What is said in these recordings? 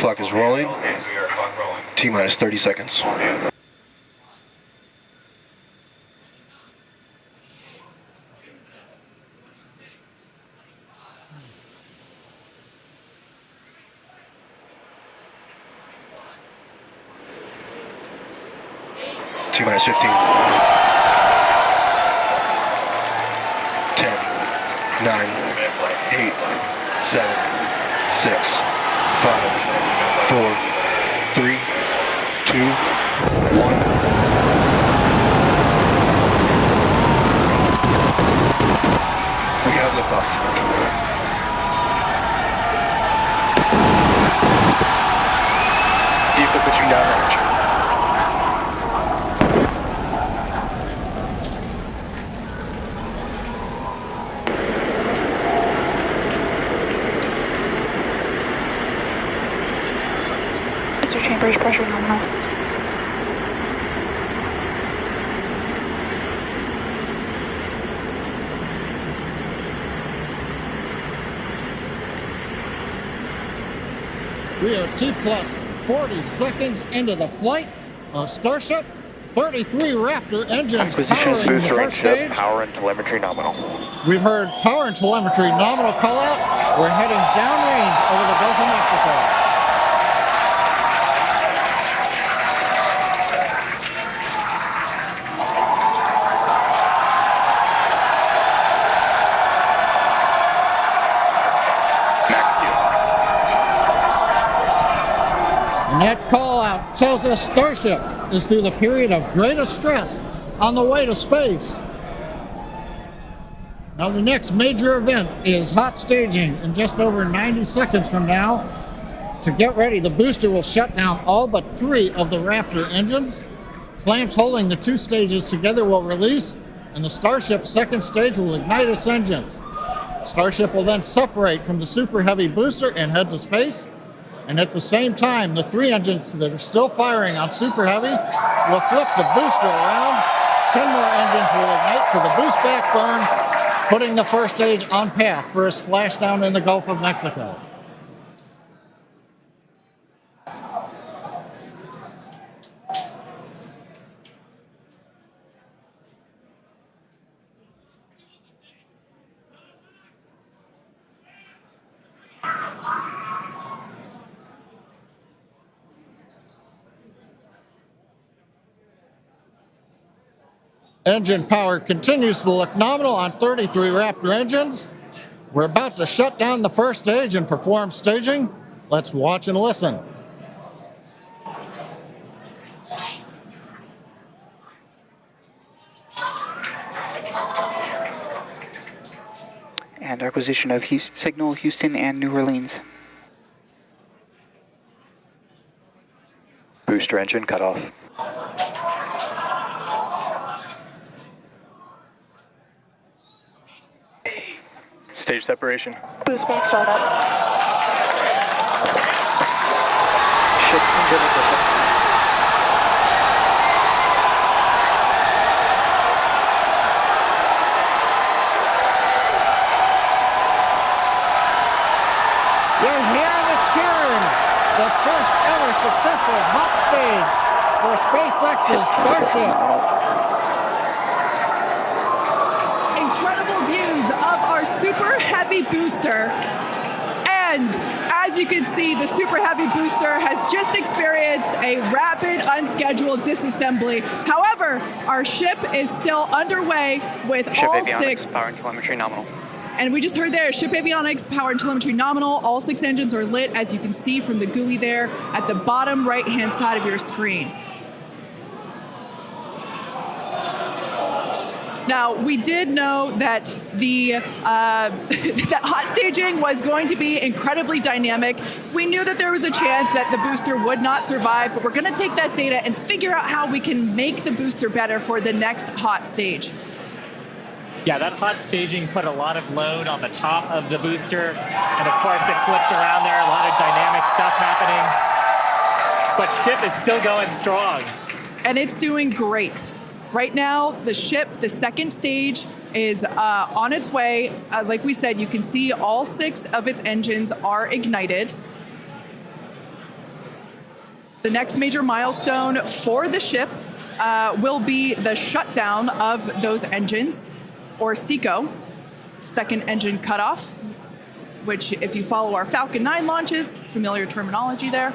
Clock is rolling. T-minus 30 seconds. T-minus 15. 10, 9, 8, 7, 6, 5, 4, 3, 2, 1. We have liftoff. Vehicle pitching downrange. Chambers pressure nominal. We are T plus 40 seconds into the flight of Starship. 33 Raptor engines powering the first stage. Power and telemetry nominal. We've heard power and telemetry nominal call out. We're heading downrange over the Gulf of Mexico. And that call out tells us Starship is through the period of greatest stress on the way to space. Now the next major event is hot staging in just over 90 seconds from now. To get ready, the booster will shut down all but 3 of the Raptor engines. Clamps holding the 2 stages together will release, and the Starship's second stage will ignite its engines. Starship will then separate from the Super Heavy booster and head to space. And at the same time, the 3 engines that are still firing on Super Heavy will flip the booster around. 10 more engines will ignite for the boost back burn, putting the first stage on path for a splashdown in the Gulf of Mexico. Engine power continues to look nominal on 33 Raptor engines. We're about to shut down the first stage and perform staging. Let's watch and listen. And acquisition of signal Houston and New Orleans. Booster engine cut off. Stage separation. Boost back startup. Ship engine ignition. You're hearing the cheering. The first ever successful hot stage for SpaceX's Starship. Incredible views of our Super Heavy booster. And as you can see, the Super Heavy booster has just experienced a rapid, unscheduled disassembly. However, our ship is still underway with Ship all avionics, 6. Power and telemetry nominal. And we just heard there, ship avionics, power and telemetry nominal. All 6 engines are lit, as you can see from the GUI there at the bottom right-hand side of your screen. Now, we did know that the that hot staging was going to be incredibly dynamic. We knew that there was a chance that the booster would not survive, but we're going to take that data and figure out how we can make the booster better for the next hot stage. Yeah, that hot staging put a lot of load on the top of the booster, and of course it flipped around there, a lot of dynamic stuff happening. But ship is still going strong. And it's doing great. Right now, the ship, the second stage, is on its way. Like we said, you can see all 6 of its engines are ignited. The next major milestone for the ship will be the shutdown of those engines, or SECO, second engine cutoff, which if you follow our Falcon 9 launches, familiar terminology there.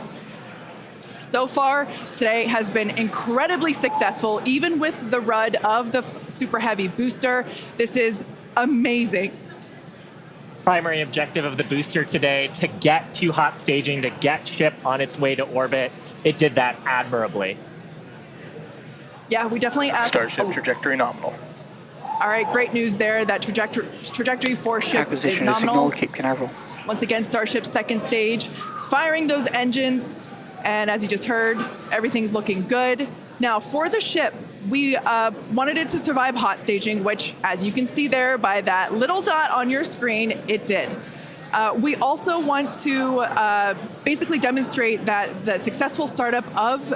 So far, today has been incredibly successful, even with the RUD of the Super Heavy booster. This is amazing. Primary objective of the booster today, to get to hot staging, to get ship on its way to orbit. It did that admirably. Yeah, we definitely asked. Starship trajectory nominal. All right, great news there. That trajectory for ship is Acquisition of nominal. signal, Cape Canaveral. Once again, Starship's second stage is firing those engines. And as you just heard, everything's looking good. Now, for the ship, we wanted it to survive hot staging, which, as you can see there by that little dot on your screen, it did. We also want to basically demonstrate that the successful startup of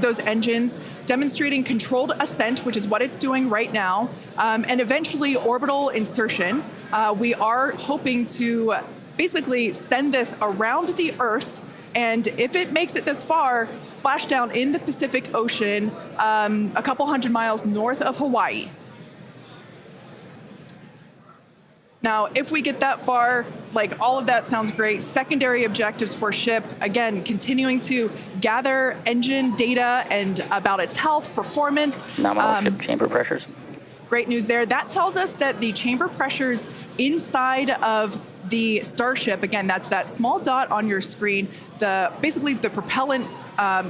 those engines, demonstrating controlled ascent, which is what it's doing right now, and eventually orbital insertion. We are hoping to basically send this around the Earth, and if it makes it this far, splash down in the Pacific Ocean, a couple hundred miles north of Hawaii. Now, if we get that far, like all of that sounds great. Secondary objectives for ship, again, continuing to gather engine data and about its health, performance. Nominal ship chamber pressures. Great news there. That tells us that the chamber pressures inside of the Starship, again, that's that small dot on your screen, basically the propellant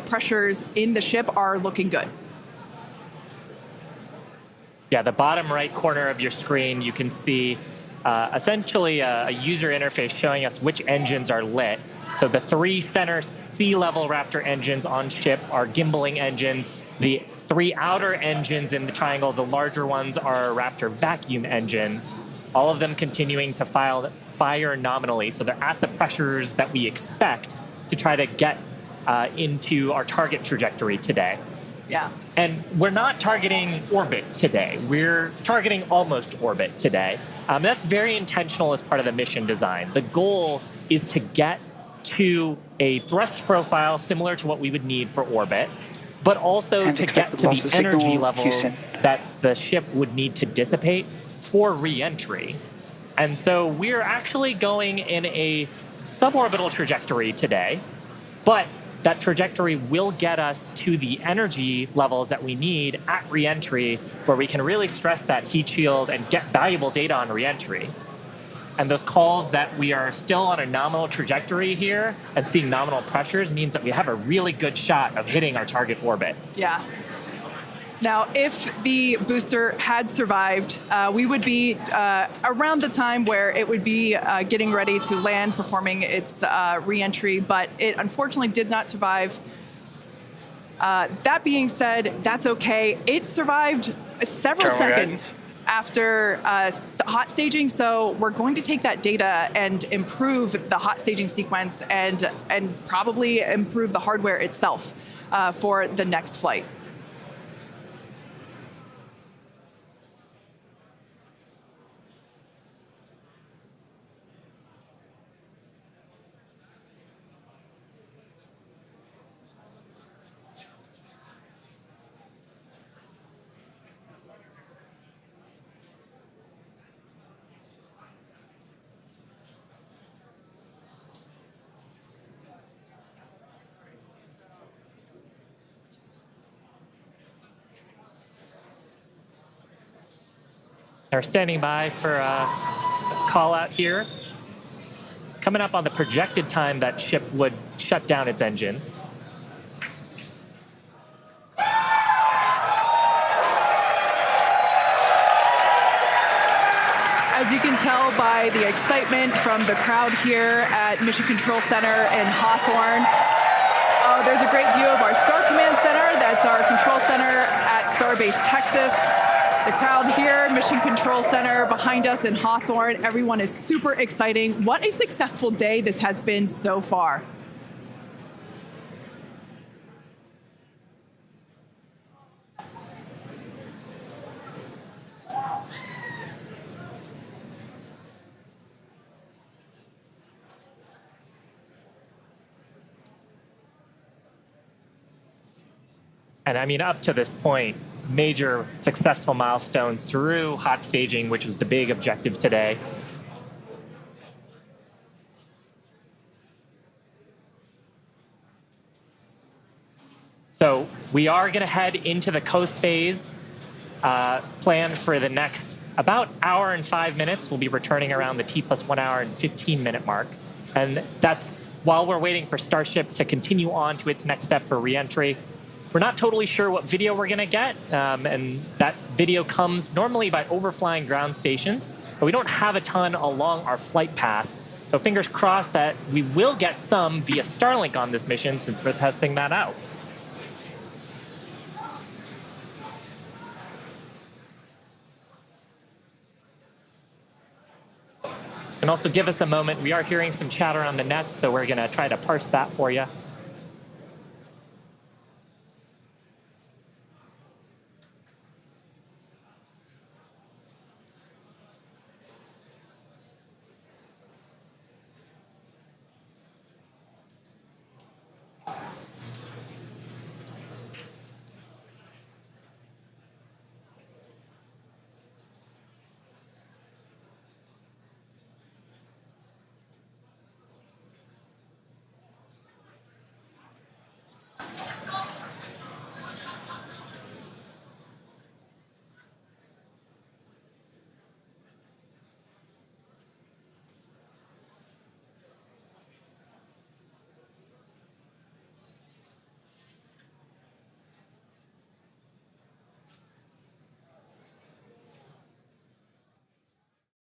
pressures in the ship are looking good. Yeah, the bottom right corner of your screen, you can see essentially a user interface showing us which engines are lit. So the 3 center sea level Raptor engines on ship are gimbaling engines. The 3 outer engines in the triangle, the larger ones, are Raptor vacuum engines. All of them continuing to fire nominally. So they're at the pressures that we expect to try to get into our target trajectory today. Yeah. And we're not targeting orbit today. We're targeting almost orbit today. That's very intentional as part of the mission design. The goal is to get to a thrust profile similar to what we would need for orbit, but also to get to the energy levels that the ship would need to dissipate for re-entry. And so we're actually going in a suborbital trajectory today, but that trajectory will get us to the energy levels that we need at re-entry, where we can really stress that heat shield and get valuable data on re-entry. And those calls that we are still on a nominal trajectory here and seeing nominal pressures means that we have a really good shot of hitting our target orbit. Yeah. Now, if the booster had survived, we would be around the time where it would be getting ready to land, performing its re-entry, but it unfortunately did not survive. That being said, that's okay. It survived several seconds after hot staging, so we're going to take that data and improve the hot staging sequence and probably improve the hardware itself for the next flight. They're standing by for a call out here. Coming up on the projected time that ship would shut down its engines. As you can tell by the excitement from the crowd here at Mission Control Center in Hawthorne, there's a great view of our Star Command Center. That's our control center at Starbase Texas. The crowd here, Mission Control Center behind us in Hawthorne, everyone is super exciting. What a successful day this has been so far. And I mean, up to this point, major successful milestones through hot staging, which was the big objective today. So we are going to head into the coast phase, planned for the next about hour and 5 minutes. We'll be returning around the T+1 hour and 15-minute mark. And that's while we're waiting for Starship to continue on to its next step for reentry. We're not totally sure what video we're going to get, and that video comes normally by overflying ground stations, but we don't have a ton along our flight path. So fingers crossed that we will get some via Starlink on this mission since we're testing that out. And also give us a moment. We are hearing some chatter on the net, so we're going to try to parse that for you.